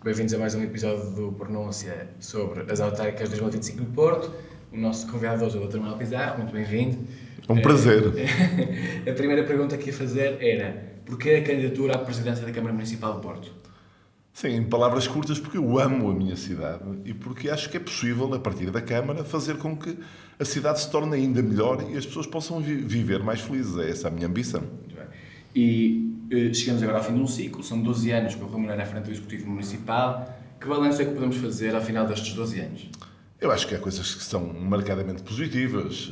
Bem-vindos a mais um episódio do Pronúncia sobre as autárquicas de 2025 no Porto. O nosso convidado hoje é o Dr. Manuel Pizarro, muito bem-vindo. É um prazer. A primeira pergunta que ia fazer era: porquê a candidatura à presidência da Câmara Municipal de Porto? Sim, em palavras curtas, porque eu amo a minha cidade e porque acho que é possível, a partir da Câmara, fazer com que a cidade se torne ainda melhor e as pessoas possam viver mais felizes. É essa a minha ambição. Muito bem. E chegamos agora ao fim de um ciclo, são 12 anos que eu remunero à frente do Executivo Municipal. Que balanço é que podemos fazer ao final destes 12 anos? Eu acho que há coisas que são marcadamente positivas,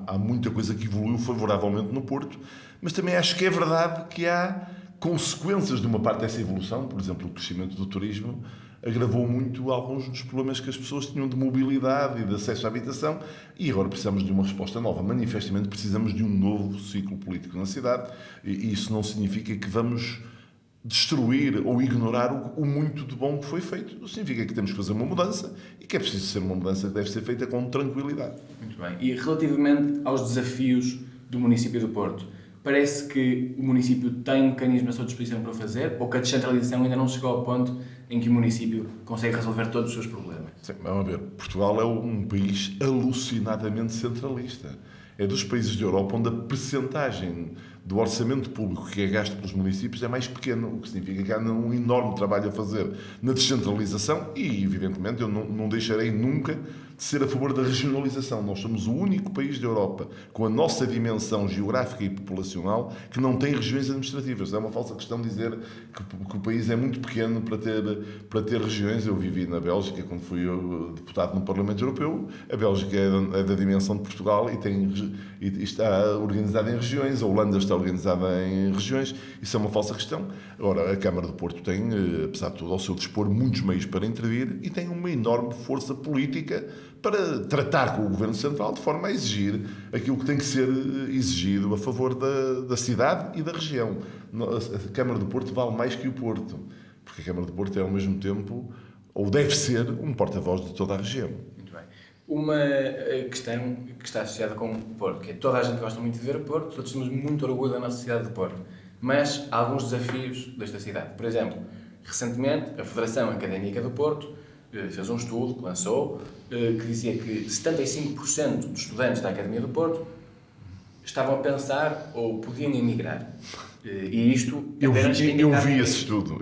há muita coisa que evoluiu favoravelmente no Porto, mas também acho que é verdade que há consequências de uma parte dessa evolução. Por exemplo, o crescimento do turismo agravou muito alguns dos problemas que as pessoas tinham de mobilidade e de acesso à habitação, e agora precisamos de uma resposta nova. Manifestamente precisamos de um novo ciclo político na cidade, e isso não significa que vamos destruir ou ignorar o muito de bom que foi feito. Significa que temos que fazer uma mudança e que é preciso ser uma mudança que deve ser feita com tranquilidade. Muito bem. E relativamente aos desafios do município do Porto, parece que o município tem mecanismos à sua disposição para o fazer, ou que a descentralização ainda não chegou ao ponto em que o município consegue resolver todos os seus problemas? Sim, vamos ver. Portugal é um país alucinadamente centralista. É dos países da Europa onde a percentagem do orçamento público que é gasto pelos municípios é mais pequena, o que significa que há um enorme trabalho a fazer na descentralização e, evidentemente, eu não deixarei nunca de ser a favor da regionalização. Nós somos o único país da Europa, com a nossa dimensão geográfica e populacional, que não tem regiões administrativas. É uma falsa questão dizer que o país é muito pequeno para ter regiões. Eu vivi na Bélgica, quando fui deputado no Parlamento Europeu. A Bélgica é da dimensão de Portugal e está organizada em regiões. A Holanda está organizada em regiões. Isso é uma falsa questão. Agora, a Câmara do Porto tem, apesar de tudo, ao seu dispor, muitos meios para intervir e tem uma enorme força política para tratar com o Governo Central de forma a exigir aquilo que tem que ser exigido a favor da cidade e da região. A Câmara do Porto vale mais que o Porto, porque a Câmara do Porto é, ao mesmo tempo, ou deve ser, um porta-voz de toda a região. Muito bem. Uma questão que está associada com o Porto, que é toda a gente gosta muito de ver o Porto, todos temos muito orgulho da nossa cidade de Porto, mas há alguns desafios desta cidade. Por exemplo, recentemente, a Federação Académica do Porto fez um estudo que lançou que dizia que 75% dos estudantes da Academia do Porto estavam a pensar ou podiam emigrar. E isto eu vi esse estudo.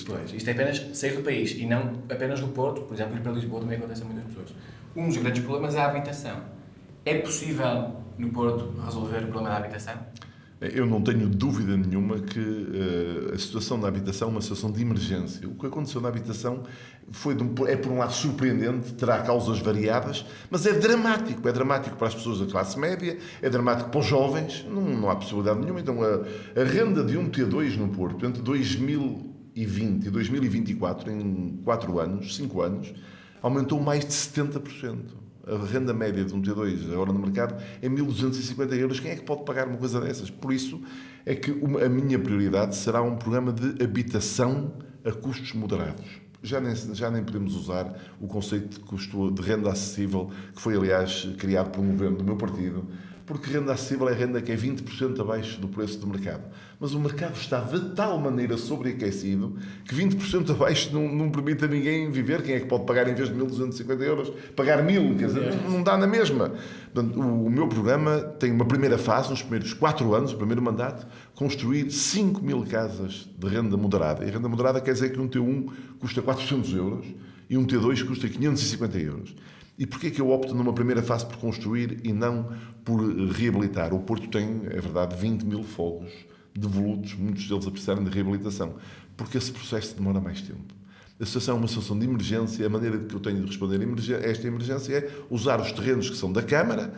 Pois, isto é apenas sair do país e não apenas do Porto. Por exemplo, ir para Lisboa também acontece a muitas pessoas. Um dos grandes problemas é a habitação. É possível no Porto resolver o problema da habitação? Eu não tenho dúvida nenhuma que a situação da habitação é uma situação de emergência. O que aconteceu na habitação é, por um lado, surpreendente, terá causas variadas, mas é dramático. É dramático para as pessoas da classe média, é dramático para os jovens, não há possibilidade nenhuma. Então, a renda de um T2 no Porto, entre 2020 e 2024, em 5 anos, aumentou mais de 70%. A renda média de um T2 agora no mercado é 1.250 euros. Quem é que pode pagar uma coisa dessas? Por isso é que a minha prioridade será um programa de habitação a custos moderados. Já nem podemos usar o conceito de renda acessível, que foi, aliás, criado por um governo do meu partido, porque renda acessível é renda que é 20% abaixo do preço do mercado. Mas o mercado está de tal maneira sobreaquecido que 20% abaixo não permite a ninguém viver. Quem é que pode pagar, em vez de 1.250 euros, pagar 1.000? Quer dizer, não dá na mesma. Portanto, o meu programa tem uma primeira fase, nos primeiros 4 anos, o primeiro mandato, construir 5.000 casas de renda moderada. E renda moderada quer dizer que um T1 custa 400 euros e um T2 custa 550 euros. E porquê que eu opto numa primeira fase por construir e não por reabilitar? O Porto tem, é verdade, 20.000 fogos devolutos, muitos deles a precisarem de reabilitação, porque esse processo demora mais tempo. A situação é uma situação de emergência. A maneira que eu tenho de responder a esta emergência é usar os terrenos que são da Câmara,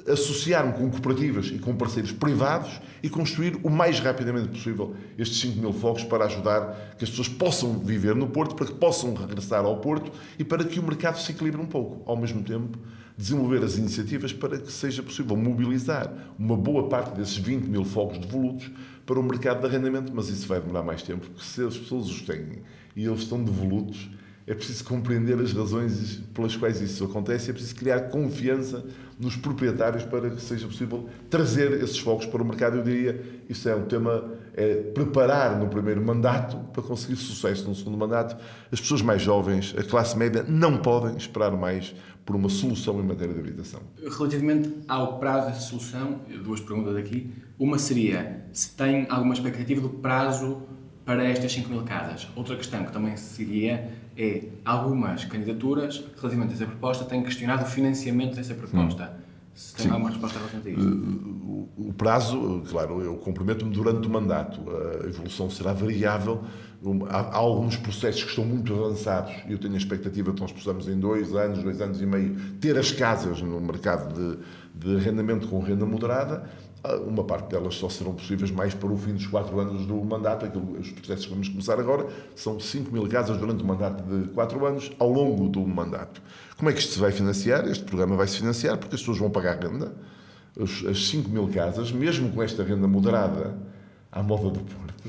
associar-me com cooperativas e com parceiros privados e construir o mais rapidamente possível estes 5.000 fogos para ajudar que as pessoas possam viver no Porto, para que possam regressar ao Porto e para que o mercado se equilibre um pouco. Ao mesmo tempo, desenvolver as iniciativas para que seja possível mobilizar uma boa parte desses 20.000 fogos devolutos para o mercado de arrendamento, mas isso vai demorar mais tempo, porque se as pessoas os têm e eles estão devolutos, é preciso compreender as razões pelas quais isso acontece, é preciso criar confiança nos proprietários para que seja possível trazer esses fogos para o mercado. Eu diria, isso é um tema é preparar no primeiro mandato para conseguir sucesso no segundo mandato. As pessoas mais jovens, a classe média, não podem esperar mais por uma solução em matéria de habitação. Relativamente ao prazo dessa solução, duas perguntas aqui. Uma seria se tem alguma expectativa do prazo para estas 5.000 casas. Outra questão que também seria é algumas candidaturas, relativamente a essa proposta, têm questionado o financiamento dessa proposta. Se tem alguma resposta relativamente a isto? O prazo, claro, eu comprometo-me durante o mandato. A evolução será variável. Há alguns processos que estão muito avançados e eu tenho a expectativa que nós possamos em 2 anos e meio, ter as casas no mercado de arrendamento com renda moderada. Uma parte delas só serão possíveis mais para o fim dos 4 anos do mandato. Os processos que vamos começar agora são 5.000 casas durante o mandato de 4 anos, ao longo do mandato. Como é que isto se vai financiar? Este programa vai se financiar porque as pessoas vão pagar renda. As 5.000 casas, mesmo com esta renda moderada, à moda do Porto,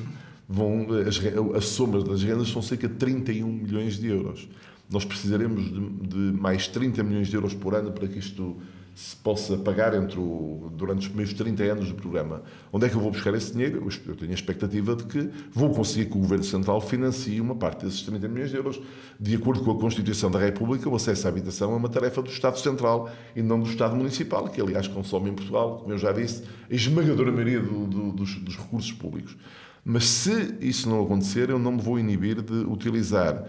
a soma das rendas são cerca de 31 milhões de euros. Nós precisaremos de mais 30 milhões de euros por ano para que isto se possa pagar durante os primeiros 30 anos do programa. Onde é que eu vou buscar esse dinheiro? Eu tenho a expectativa de que vou conseguir que o Governo Central financie uma parte desses 30 milhões de euros. De acordo com a Constituição da República, o acesso à habitação é uma tarefa do Estado Central e não do Estado Municipal, que aliás consome em Portugal, como eu já disse, a esmagadora maioria dos recursos públicos. Mas se isso não acontecer, eu não me vou inibir de utilizar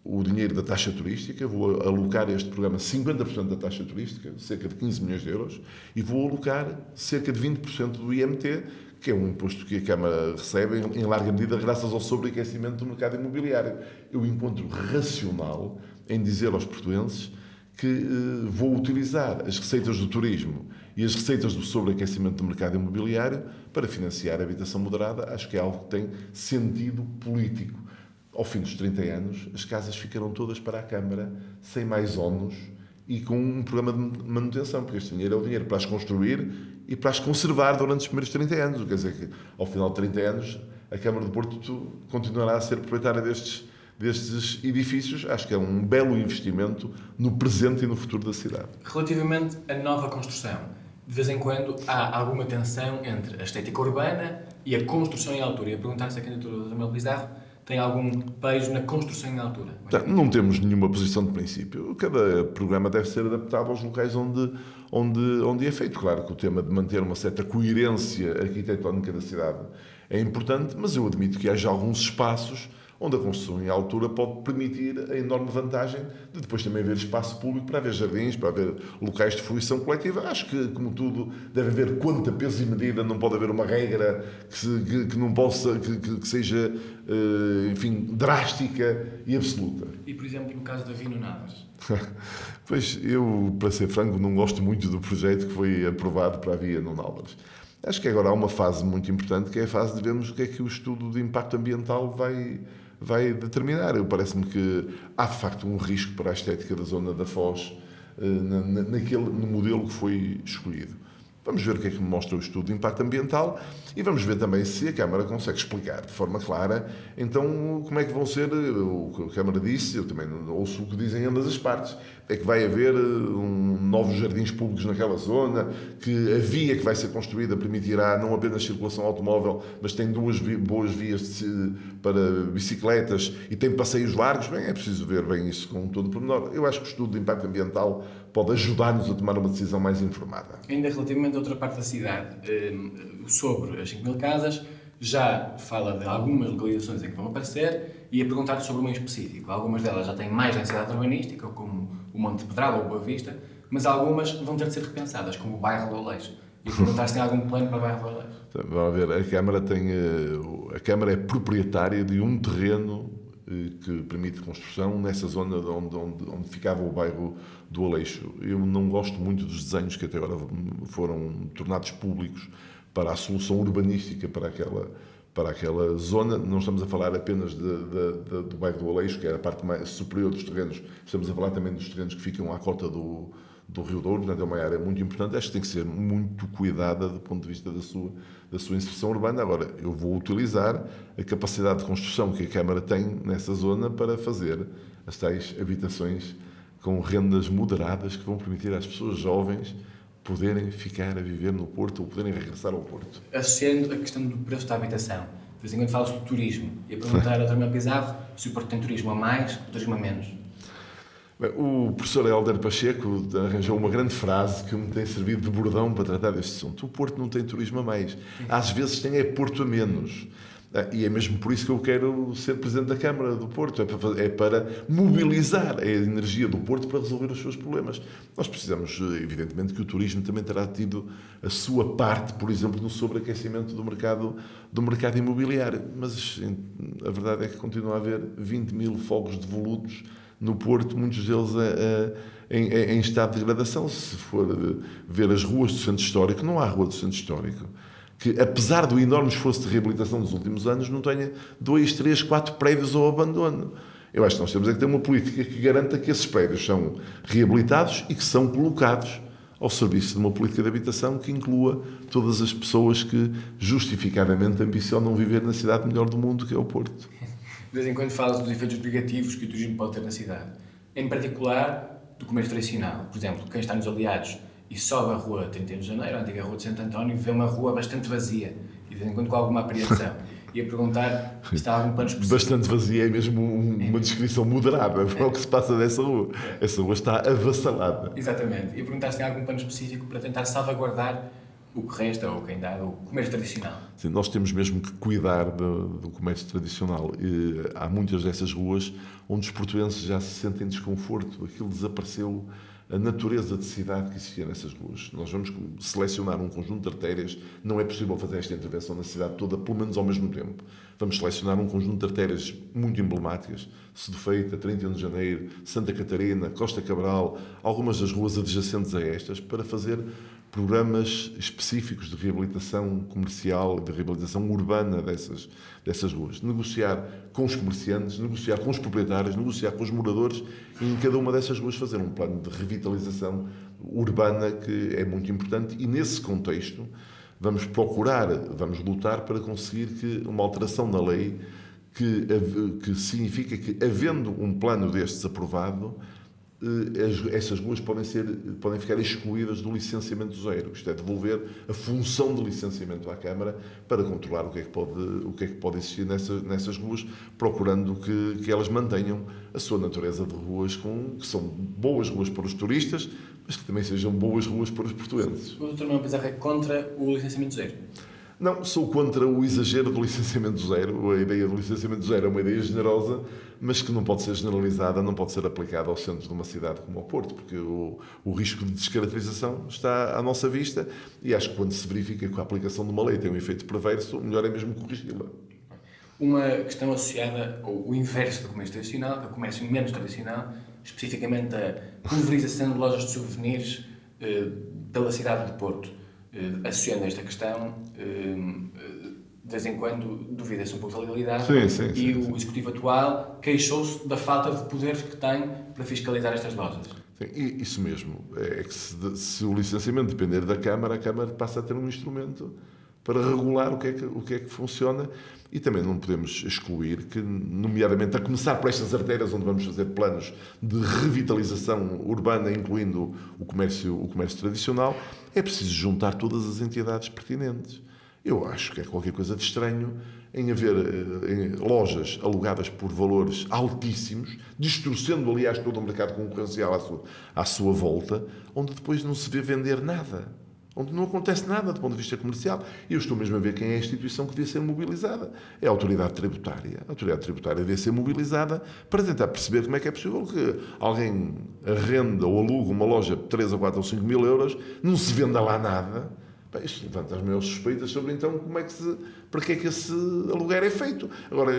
o dinheiro da taxa turística, vou alocar a este programa 50% da taxa turística, cerca de 15 milhões de euros, e vou alocar cerca de 20% do IMT, que é um imposto que a Câmara recebe em larga medida graças ao sobreaquecimento do mercado imobiliário. Eu encontro racional em dizer aos portuenses que vou utilizar as receitas do turismo e as receitas do sobreaquecimento do mercado imobiliário para financiar a habitação moderada. Acho que é algo que tem sentido político. Ao fim dos 30 anos, as casas ficaram todas para a Câmara, sem mais ónus e com um programa de manutenção, porque este dinheiro é o dinheiro para as construir e para as conservar durante os primeiros 30 anos. Quer dizer que, ao final de 30 anos, a Câmara de Porto continuará a ser proprietária destes edifícios. Acho que é um belo investimento no presente e no futuro da cidade. Relativamente à nova construção, de vez em quando há alguma tensão entre a estética urbana e a construção em altura. E a perguntar se a candidatura do Samuel Pizarro tem algum peso na construção em altura? Não temos nenhuma posição de princípio. Cada programa deve ser adaptado aos locais onde é feito. Claro que o tema de manter uma certa coerência arquitetónica da cidade é importante, mas eu admito que haja alguns espaços onde a construção em altura pode permitir a enorme vantagem de depois também haver espaço público para haver jardins, para haver locais de fruição coletiva. Acho que, como tudo, deve haver quanta peso e medida, não pode haver uma regra que não possa, que seja, enfim, drástica e absoluta. E, por exemplo, no caso da Vino Nadas? Pois, eu, para ser franco, não gosto muito do projeto que foi aprovado para a via no Nálares. Acho que agora há uma fase muito importante, que é a fase de vermos o que é que o estudo de impacto ambiental vai determinar. Parece-me que há, de facto, um risco para a estética da zona da Foz no modelo que foi escolhido. Vamos ver o que é que mostra o estudo de impacto ambiental e vamos ver também se a Câmara consegue explicar de forma clara, então, como é que vão ser, o que a Câmara disse, eu também ouço o que dizem ambas as partes, é que vai haver novos jardins públicos naquela zona, que a via que vai ser construída permitirá não apenas circulação automóvel, mas tem boas vias para bicicletas e tem passeios largos. Bem, é preciso ver bem isso com todo o pormenor. Eu acho que o estudo de impacto ambiental pode ajudar-nos a tomar uma decisão mais informada. Ainda relativamente a outra parte da cidade, sobre as 5.000 casas, já fala de algumas localizações em que vão aparecer e a perguntar sobre uma em específico. Algumas delas já têm mais densidade urbanística, como o Monte Pedrado ou Boa Vista, mas algumas vão ter de ser repensadas, como o bairro do Aleixo. E perguntar se tem algum plano para o bairro do Aleixo. Vamos ver, a Câmara é proprietária de um terreno que permite construção nessa zona onde ficava o bairro do Aleixo. Eu não gosto muito dos desenhos que até agora foram tornados públicos para a solução urbanística para aquela zona. Não estamos a falar apenas do bairro do Aleixo, que é a parte mais superior dos terrenos, estamos a falar também dos terrenos que ficam à cota do Rio Douro. Portanto, é uma área muito importante. Acho que tem que ser muito cuidada do ponto de vista da sua inserção urbana. Agora, eu vou utilizar a capacidade de construção que a Câmara tem nessa zona para fazer as tais habitações com rendas moderadas que vão permitir às pessoas jovens poderem ficar a viver no Porto ou poderem regressar ao Porto. Associando a questão do preço da habitação, vez em quando fala-se do turismo. E a perguntar ao Dr. Pizarro se o Porto tem turismo a mais ou turismo a menos. Bem, o professor Hélder Pacheco arranjou uma grande frase que me tem servido de bordão para tratar deste assunto. O Porto não tem turismo a mais. Às vezes tem Porto a menos. E é mesmo por isso que eu quero ser Presidente da Câmara do Porto. É para mobilizar a energia do Porto para resolver os seus problemas. Nós precisamos, evidentemente, que o turismo também terá tido a sua parte, por exemplo, no sobreaquecimento do mercado imobiliário. Mas a verdade é que continua a haver 20 mil fogos devolutos no Porto, muitos deles em estado de degradação. Se for ver as ruas do centro histórico, não há rua do centro histórico que, apesar do enorme esforço de reabilitação dos últimos anos, não tenha 2, 3, 4 prédios ao abandono. Eu acho que nós temos é que ter uma política que garanta que esses prédios são reabilitados e que são colocados ao serviço de uma política de habitação que inclua todas as pessoas que justificadamente ambicionam viver na cidade melhor do mundo, que é o Porto. De vez em quando fala dos efeitos negativos que o turismo pode ter na cidade. Em particular, do comércio tradicional. Por exemplo, quem está nos Aliados e sobe a rua 31 de Janeiro, a antiga rua de Santo António, vê uma rua bastante vazia e de vez em quando com alguma apreensão. E a perguntar se está algum plano específico. Bastante vazia é mesmo uma descrição moderada para o que se passa nessa rua. Essa rua está avassalada. Exatamente. E a perguntar se tem algum plano específico para tentar salvaguardar o que resta, ou quem dá, o comércio tradicional. Sim, nós temos mesmo que cuidar do comércio tradicional. E há muitas dessas ruas onde os portuenses já se sentem desconforto. Aquilo desapareceu, a natureza de cidade que existia nessas ruas. Nós vamos selecionar um conjunto de artérias. Não é possível fazer esta intervenção na cidade toda, pelo menos ao mesmo tempo. Vamos selecionar um conjunto de artérias muito emblemáticas. Sedufeita, 31 de Janeiro, Santa Catarina, Costa Cabral, algumas das ruas adjacentes a estas, para fazer programas específicos de reabilitação comercial, de reabilitação urbana dessas ruas. Negociar com os comerciantes, negociar com os proprietários, negociar com os moradores e em cada uma dessas ruas fazer um plano de revitalização urbana que é muito importante e nesse contexto vamos lutar para conseguir que uma alteração na lei que significa que, havendo um plano destes aprovado, essas ruas podem ficar excluídas do licenciamento zero. Isto é, devolver a função de licenciamento à Câmara para controlar o que é que pode existir nessas ruas, procurando que elas mantenham a sua natureza de ruas que são boas ruas para os turistas, mas que também sejam boas ruas para os portuenses. O Dr. Manuel Pizarro é contra o licenciamento zero? Não, sou contra o exagero do licenciamento zero. A ideia do licenciamento zero é uma ideia generosa, mas que não pode ser generalizada, não pode ser aplicada aos centros de uma cidade como o Porto, porque o risco de descaracterização está à nossa vista e acho que quando se verifica que a aplicação de uma lei tem um efeito perverso, o melhor é mesmo corrigi-la. Uma questão associada ao inverso do comércio tradicional, que é o comércio menos tradicional, especificamente a pulverização de lojas de souvenirs pela cidade de Porto. Associando esta questão, de vez em quando duvida-se um pouco da legalidade e o Executivo atual queixou-se da falta de poderes que tem para fiscalizar estas lojas. Sim, isso mesmo. É que se o licenciamento depender da Câmara, a Câmara passa a ter um instrumento para regular o que é que funciona e também não podemos excluir que, nomeadamente, a começar por estas artérias onde vamos fazer planos de revitalização urbana, incluindo o comércio tradicional, é preciso juntar todas as entidades pertinentes. Eu acho que é qualquer coisa de estranho em haver lojas alugadas por valores altíssimos, distorcendo, aliás, todo o mercado concorrencial à sua volta, onde depois não se vê vender nada. Onde não acontece nada do ponto de vista comercial. E eu estou mesmo a ver quem é a instituição que devia ser mobilizada. É a autoridade tributária. A autoridade tributária devia ser mobilizada para tentar perceber como é que é possível que alguém arrenda ou aluga uma loja de 3 ou 4 ou 5 mil euros, não se venda lá nada. Bem, isto levanta as maiores suspeitas sobre então para que é que esse aluguer é feito. Agora,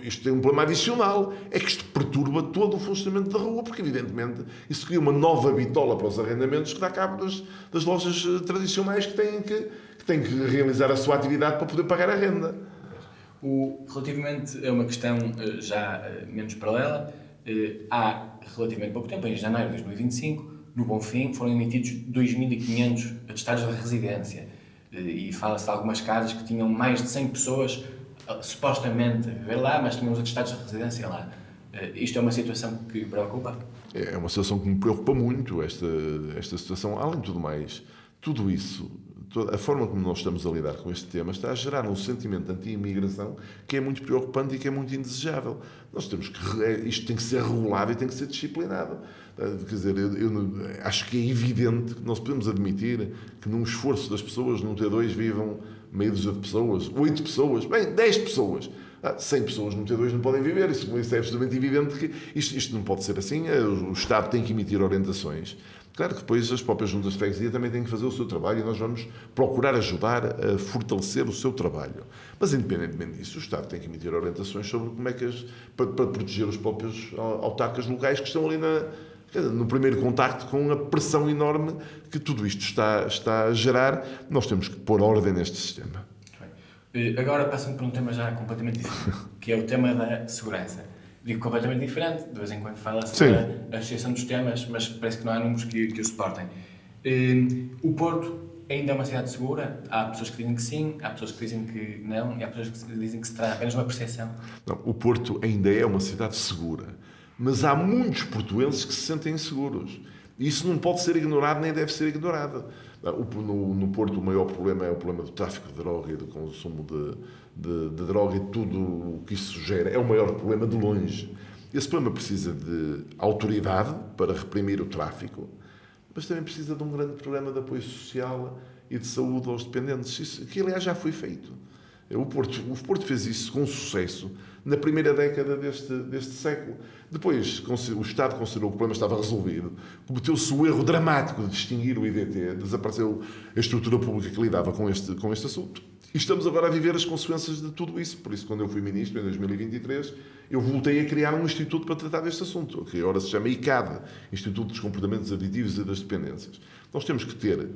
isto tem um problema adicional, é que isto perturba todo o funcionamento da rua, porque evidentemente isso cria uma nova bitola para os arrendamentos que dá cabo das lojas tradicionais que têm que realizar a sua atividade para poder pagar a renda. Relativamente a uma questão já menos paralela, há relativamente pouco tempo, em janeiro de 2025, no Bonfim, foram emitidos 2.500 atestados de residência. E fala-se de algumas casas que tinham mais de 100 pessoas supostamente a viver lá, mas tinham os atestados de residência lá. Isto é uma situação que preocupa? É uma situação que me preocupa muito, esta situação. Além de tudo mais, tudo isso a forma como nós estamos a lidar com este tema está a gerar um sentimento de anti-imigração que é muito preocupante e que é muito indesejável. Nós temos que, isto tem que ser regulado e tem que ser disciplinado. Quer dizer, eu acho que é evidente que nós podemos admitir que num esforço das pessoas, num T2 vivam meia dúzia de pessoas, 8 pessoas, bem, 10 pessoas. 100 pessoas num T2 não podem viver, isso é absolutamente evidente que isto não pode ser assim, o Estado tem que emitir orientações. Claro que depois as próprias juntas de freguesia também têm que fazer o seu trabalho e nós vamos procurar ajudar a fortalecer o seu trabalho. Mas, independentemente disso, o Estado tem que emitir orientações sobre como é que para proteger os próprios autarcas locais que estão ali no primeiro contacto com a pressão enorme que tudo isto está a gerar. Nós temos que pôr ordem neste sistema. Agora passando para um tema já completamente diferente, que é o tema da segurança. Digo completamente diferente, de vez em quando fala-se da associação dos temas, mas parece que não há números que o suportem. O Porto ainda é uma cidade segura? Há pessoas que dizem que sim, há pessoas que dizem que não, e há pessoas que dizem que se trata apenas de uma percepção. Não, o Porto ainda é uma cidade segura, mas há muitos portuenses que se sentem inseguros. Isso não pode ser ignorado nem deve ser ignorado. No Porto o maior problema é o problema do tráfico de droga e do consumo de droga e tudo o que isso gera. É o maior problema de longe. Esse problema precisa de autoridade para reprimir o tráfico, mas também precisa de um grande programa de apoio social e de saúde aos dependentes. Isso, que, aliás, já foi feito. O Porto fez isso com sucesso na primeira década deste século. Depois, o Estado considerou que o problema estava resolvido, cometeu-se o erro dramático de extinguir o IDT, desapareceu a estrutura pública que lidava com este assunto. E estamos agora a viver as consequências de tudo isso. Por isso, quando eu fui ministro, em 2023, eu voltei a criar um instituto para tratar deste assunto, que agora se chama ICAD, Instituto dos Comportamentos Aditivos e das Dependências. Nós temos que ter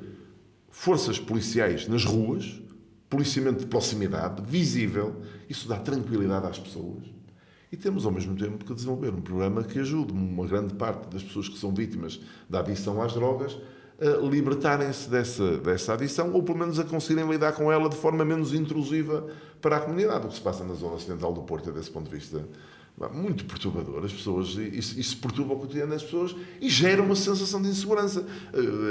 forças policiais nas ruas, policiamento de proximidade, visível, isso dá tranquilidade às pessoas. E temos, ao mesmo tempo, que desenvolver um programa que ajude uma grande parte das pessoas que são vítimas da adição às drogas a libertarem-se dessa adição ou, pelo menos, a conseguirem lidar com ela de forma menos intrusiva para a comunidade. O que se passa na zona ocidental do Porto é, desse ponto de vista, muito perturbador. As pessoas, isso perturba o cotidiano das pessoas e gera uma sensação de insegurança.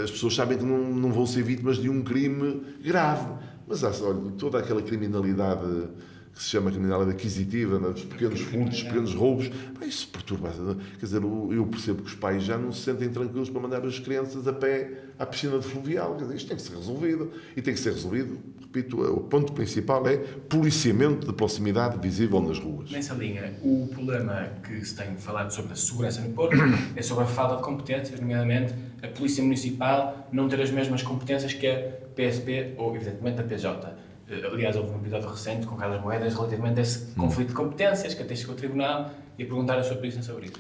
As pessoas sabem que não vão ser vítimas de um crime grave. Mas, olha, toda aquela criminalidade que se chama criminalidade aquisitiva, dos pequenos furtos, pequenos roubos, isso perturba. Quer dizer, eu percebo que os pais já não se sentem tranquilos para mandar as crianças a pé à piscina de fluvial. Quer dizer, isto tem que ser resolvido. E tem que ser resolvido, repito, o ponto principal é policiamento de proximidade visível nas ruas. Nessa linha, o problema que se tem falado sobre a segurança no Porto é sobre a falta de competências, nomeadamente a Polícia Municipal não ter as mesmas competências que a PSP ou, evidentemente, a PJ. Aliás, houve um episódio recente com Carlos Moedas relativamente a esse conflito de competências, que até chegou ao Tribunal, e a perguntar a sua posição sobre isso.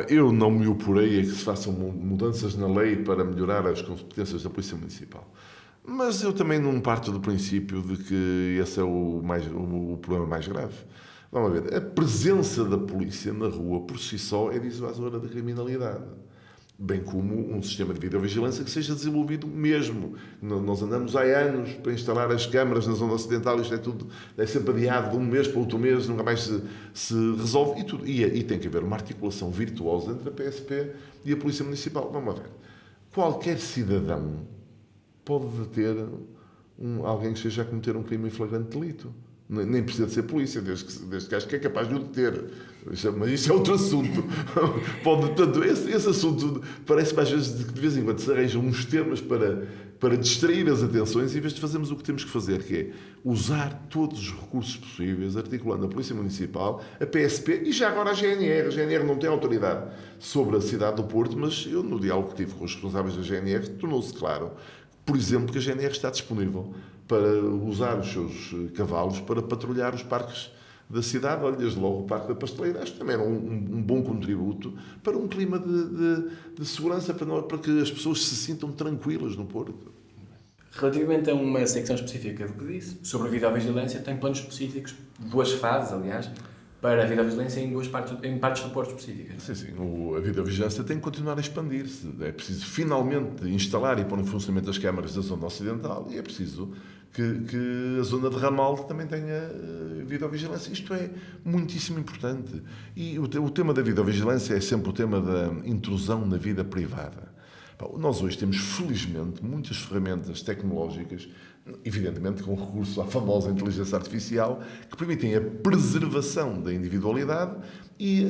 Eu não me oporei a que se façam mudanças na lei para melhorar as competências da Polícia Municipal. Mas eu também não parto do princípio de que esse é o problema mais grave. Vamos ver, a presença da polícia na rua, por si só, é dissuasora da criminalidade. Bem como um sistema de videovigilância que seja desenvolvido mesmo. Nós andamos há anos para instalar as câmaras na zona ocidental, isto é sempre adiado de um mês para outro mês, nunca mais se resolve. E tem que haver uma articulação virtuosa entre a PSP e a Polícia Municipal. Vamos ver. Qualquer cidadão pode deter alguém que esteja a cometer um crime em flagrante delito. Nem precisa de ser polícia, desde que acho que é capaz de o deter. Mas isso é outro assunto. Portanto, esse assunto parece-me às vezes que de vez em quando se arranjam uns temas para distrair as atenções em vez de fazermos o que temos que fazer, que é usar todos os recursos possíveis, articulando a Polícia Municipal, a PSP e já agora a GNR. A GNR não tem autoridade sobre a cidade do Porto, mas eu, no diálogo que tive com os responsáveis da GNR, tornou-se claro, por exemplo, que a GNR está disponível para usar os seus cavalos para patrulhar os parques da cidade. Olha, desde logo o Parque da Pasteleira, acho que também era um bom contributo para um clima de segurança, para que as pessoas se sintam tranquilas no Porto. Relativamente a uma secção específica do que disse, sobre a videovigilância, tem planos específicos, 2 fases, aliás, para a videovigilância em partes do Porto específicas. Sim. A videovigilância tem que continuar a expandir-se. É preciso finalmente instalar e pôr em funcionamento as câmaras da zona ocidental e é preciso que a zona de Ramalde também tenha videovigilância. Isto é muitíssimo importante. E o tema da videovigilância é sempre o tema da intrusão na vida privada. Nós hoje temos, felizmente, muitas ferramentas tecnológicas, evidentemente com recurso à famosa inteligência artificial, que permitem a preservação da individualidade e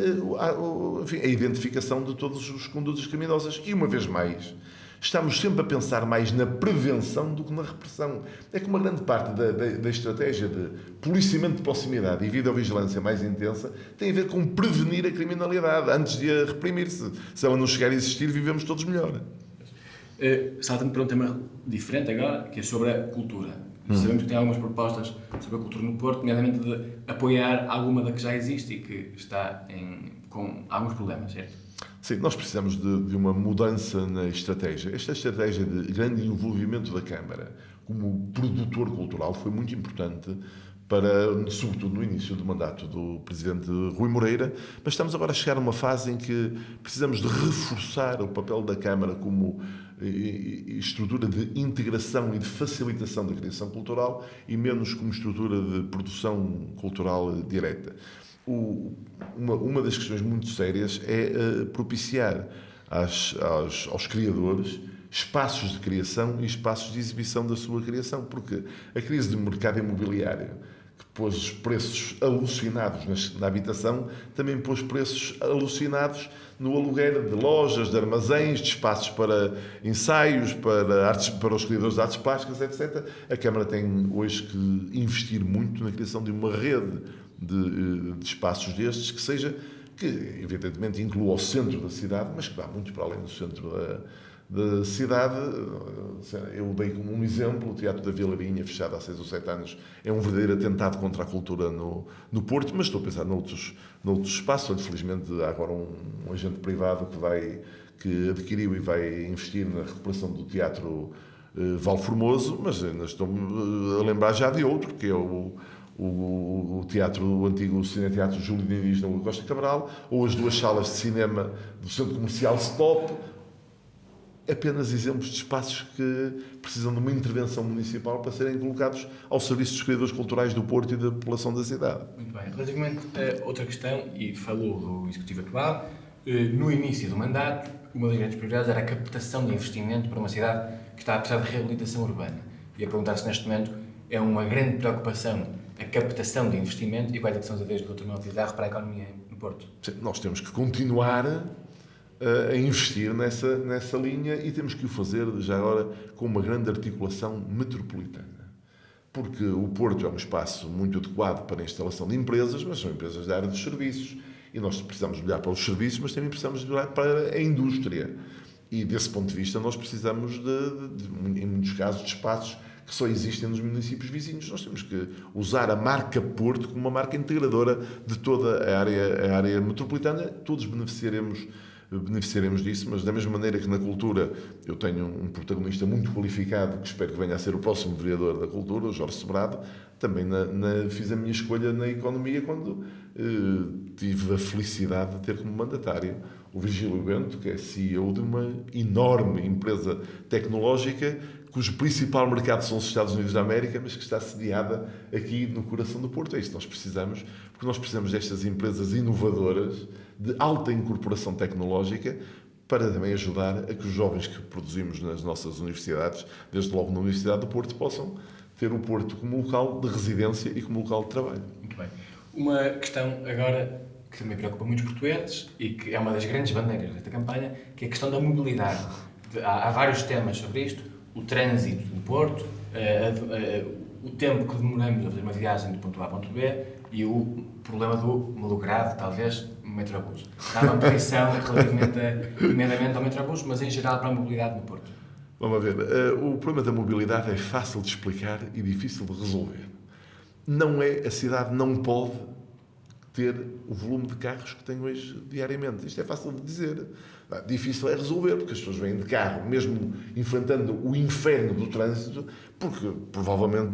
enfim, a identificação de todos os condutas criminosas. E, uma vez mais, estamos sempre a pensar mais na prevenção do que na repressão. É que uma grande parte da estratégia de policiamento de proximidade e videovigilância mais intensa tem a ver com prevenir a criminalidade antes de a reprimir. Se ela não chegar a existir, vivemos todos melhor. Saltando para um tema diferente agora, que é sobre a cultura. Sabemos que tem algumas propostas sobre a cultura no Porto, nomeadamente de apoiar alguma da que já existe e que está com alguns problemas, certo? Sim, nós precisamos de uma mudança na estratégia. Esta estratégia de grande envolvimento da Câmara como produtor cultural foi muito importante para, sobretudo no início do mandato do Presidente Rui Moreira, mas estamos agora a chegar a uma fase em que precisamos de reforçar o papel da Câmara como estrutura de integração e de facilitação da criação cultural e menos como estrutura de produção cultural direta. Uma das questões muito sérias é propiciar aos criadores espaços de criação e espaços de exibição da sua criação, porque a crise do mercado imobiliário, que pôs os preços alucinados na habitação, também pôs preços alucinados no aluguer de lojas, de armazéns, de espaços para ensaios, para os criadores de artes plásticas, etc. A Câmara tem hoje que investir muito na criação de uma rede de espaços destes que evidentemente inclua o centro da cidade, mas que vá muito para além do centro da cidade. Eu dei como um exemplo o Teatro da Vila Rainha, fechado há 6 ou 7 anos, é um verdadeiro atentado contra a cultura no Porto, mas estou a pensar noutros espaços, onde felizmente há agora um agente privado que adquiriu e vai investir na recuperação do Teatro Valformoso, mas ainda estou-me a lembrar já de outro, que é o antigo Cineteatro Júlio Diniz na Rua Costa Cabral, ou as 2 salas de cinema do Centro Comercial Stop. Apenas exemplos de espaços que precisam de uma intervenção municipal para serem colocados ao serviço dos criadores culturais do Porto e da população da cidade. Muito bem. Relativamente a outra questão, e falou do Executivo atual, no início do mandato, uma das grandes prioridades era a captação de investimento para uma cidade que está a precisar de reabilitação urbana. E a perguntar se neste momento é uma grande preocupação a captação de investimento e quais são as ideias do Dr. Manuel Pizarro para a economia no Porto. Sim, nós temos que continuar a investir nessa linha e temos que o fazer já agora com uma grande articulação metropolitana. Porque o Porto é um espaço muito adequado para a instalação de empresas, mas são empresas da área dos serviços. E nós precisamos olhar para os serviços, mas também precisamos olhar para a indústria. E desse ponto de vista nós precisamos, em muitos casos, de espaços que só existem nos municípios vizinhos. Nós temos que usar a marca Porto como uma marca integradora de toda a área metropolitana. Todos beneficiaremos disso, mas da mesma maneira que na cultura eu tenho um protagonista muito qualificado, que espero que venha a ser o próximo vereador da cultura, o Jorge Sobrado, também fiz a minha escolha na economia quando tive a felicidade de ter como mandatário o Virgílio Bento, que é CEO de uma enorme empresa tecnológica cujo principal mercado são os Estados Unidos da América, mas que está sediada aqui no coração do Porto. É isso que nós precisamos, porque nós precisamos destas empresas inovadoras, de alta incorporação tecnológica, para também ajudar a que os jovens que produzimos nas nossas universidades, desde logo na Universidade do Porto, possam ter o Porto como local de residência e como local de trabalho. Muito bem. Uma questão agora que também preocupa muitos portugueses e que é uma das grandes bandeiras desta campanha, que é a questão da mobilidade. Há vários temas sobre isto. O trânsito no Porto, o tempo que demoramos a fazer uma viagem do ponto A ao ponto B e o problema do malogrado, talvez, no metrobus. Há uma posição relativamente ao metrobus, mas em geral para a mobilidade no Porto. Vamos ver. O problema da mobilidade é fácil de explicar e difícil de resolver. A cidade não pode ter o volume de carros que tem hoje diariamente. Isto é fácil de dizer. Difícil é resolver, porque as pessoas vêm de carro, mesmo enfrentando o inferno do trânsito, porque provavelmente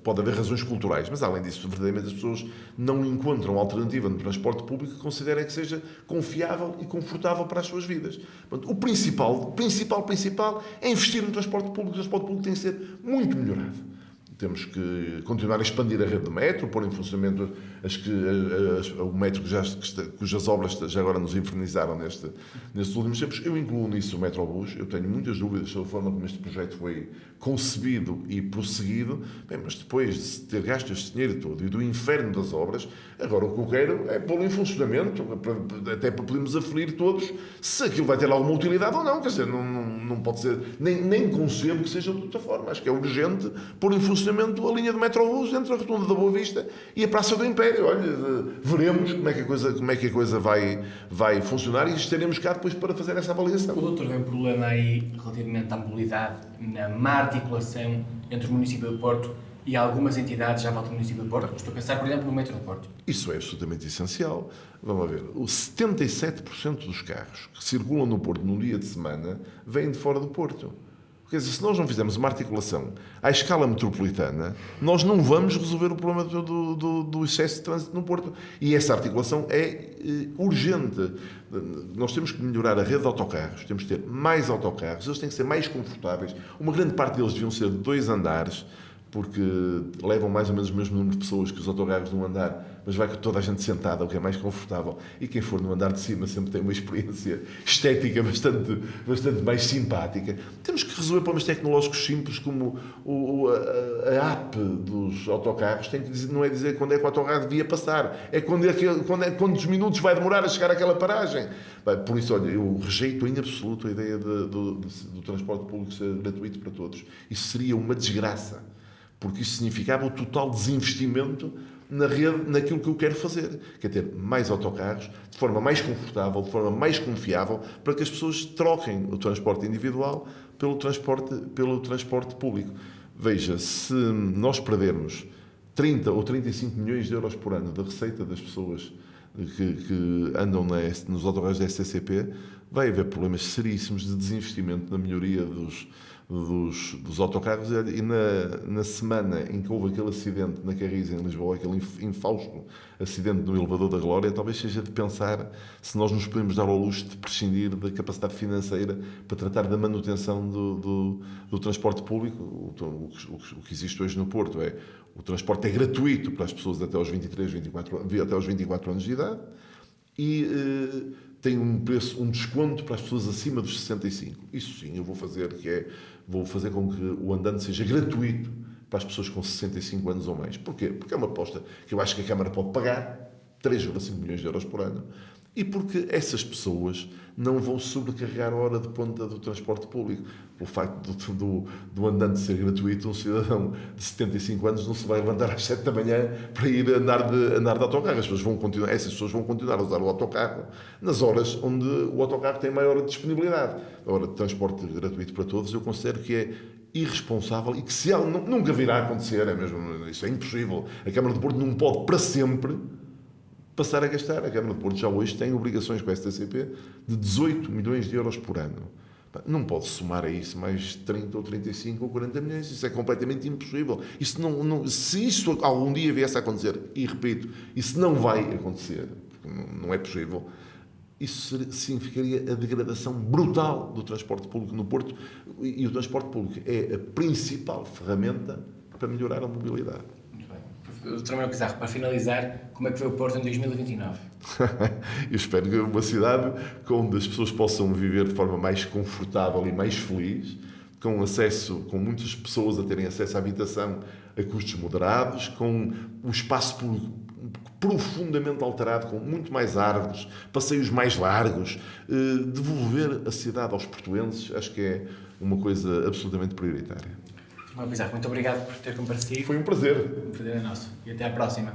pode haver razões culturais, mas além disso, verdadeiramente as pessoas não encontram alternativa no transporte público que considerem que seja confiável e confortável para as suas vidas. Portanto, o principal é investir no transporte público. O transporte público tem que ser muito melhorado. temos que continuar a expandir a rede de metro, pôr em funcionamento o metro cujas obras já agora nos infernizaram nestes últimos tempos. Eu incluo nisso o Metrobus. Eu tenho muitas dúvidas sobre a forma como este projeto foi concebido e prosseguido, mas depois de ter gasto este dinheiro todo e do inferno das obras, agora o que eu quero é pô-lo em funcionamento, até para podermos aferir todos se aquilo vai ter alguma utilidade ou não. Quer dizer, não pode ser, nem concebo que seja de outra forma. Acho que é urgente pôr em funcionamento a linha de Metrobus entre a Rotunda da Boa Vista e a Praça do Império. Olha, veremos como é que a coisa vai funcionar e estaremos cá depois para fazer essa avaliação. O doutor vê um problema aí relativamente à mobilidade, na má articulação entre o município de Porto e algumas entidades à volta do município de Porto. Estou a pensar, por exemplo, no metro de Porto. Isso é absolutamente essencial. Vamos ver. Os 77% dos carros que circulam no Porto num dia de semana vêm de fora do Porto. Quer dizer, se nós não fizermos uma articulação à escala metropolitana, nós não vamos resolver o problema do excesso de trânsito no Porto. E essa articulação é urgente. Nós temos que melhorar a rede de autocarros, temos que ter mais autocarros, eles têm que ser mais confortáveis. Uma grande parte deles deviam ser de 2 andares, porque levam mais ou menos o mesmo número de pessoas que os autocarros de um andar, mas vai com toda a gente sentada, o que é mais confortável. E quem for no andar de cima sempre tem uma experiência estética bastante mais simpática. Temos que resolver problemas tecnológicos simples, como a app dos autocarros tem que dizer, não é dizer quando é que o autocarro devia passar, é quantos minutos vai demorar a chegar àquela paragem. Por isso, olha, eu rejeito em absoluto a ideia do transporte público ser gratuito para todos. Isso seria uma desgraça, porque isso significava o total desinvestimento na rede, naquilo que eu quero fazer, que é ter mais autocarros, de forma mais confortável, de forma mais confiável, para que as pessoas troquem o transporte individual pelo transporte público. Veja, se nós perdermos 30 ou 35 milhões de euros por ano da receita das pessoas que andam nos autocarros da STCP, vai haver problemas seríssimos de desinvestimento na melhoria dos autocarros. E na semana em que houve aquele acidente na Carris, em Lisboa, aquele infausto acidente no elevador da Glória, talvez seja de pensar se nós nos podemos dar ao luxo de prescindir da capacidade financeira para tratar da manutenção do transporte público. O que existe hoje no Porto o transporte é gratuito para as pessoas até aos 24 anos de idade e tem um desconto para as pessoas acima dos 65. Isso sim, eu vou fazer com que o andante seja gratuito para as pessoas com 65 anos ou mais. Porquê? Porque é uma aposta que eu acho que a Câmara pode pagar, 3,5 milhões de euros por ano, e porque essas pessoas não vão sobrecarregar a hora de ponta do transporte público. Pelo facto do andante ser gratuito, um cidadão de 75 anos não se vai levantar às 7 da manhã para ir andar de autocarro. Essas pessoas vão continuar a usar o autocarro nas horas onde o autocarro tem maior disponibilidade. Ora, transporte gratuito para todos, eu considero que é irresponsável e que nunca virá a acontecer, isso é impossível. A Câmara de Porto não pode para sempre passar a gastar. A Câmara de Porto já hoje tem obrigações com a STCP de 18 milhões de euros por ano. Não pode somar a isso mais 30 ou 35 ou 40 milhões. Isso é completamente impossível. Se isso algum dia viesse a acontecer, e repito, isso não vai acontecer, porque não é possível, isso significaria a degradação brutal do transporte público no Porto, e o transporte público é a principal ferramenta para melhorar a mobilidade. Doutor Manuel Pizarro, para finalizar, como é que foi o Porto em 2029? Eu espero que uma cidade onde as pessoas possam viver de forma mais confortável e mais feliz, com muitas pessoas a terem acesso à habitação a custos moderados, com o espaço público profundamente alterado, com muito mais árvores, passeios mais largos, devolver a cidade aos portuenses, acho que é uma coisa absolutamente prioritária. Manuel Pizarro, muito obrigado por ter comparecido. Foi um prazer. O prazer é nosso. E até à próxima.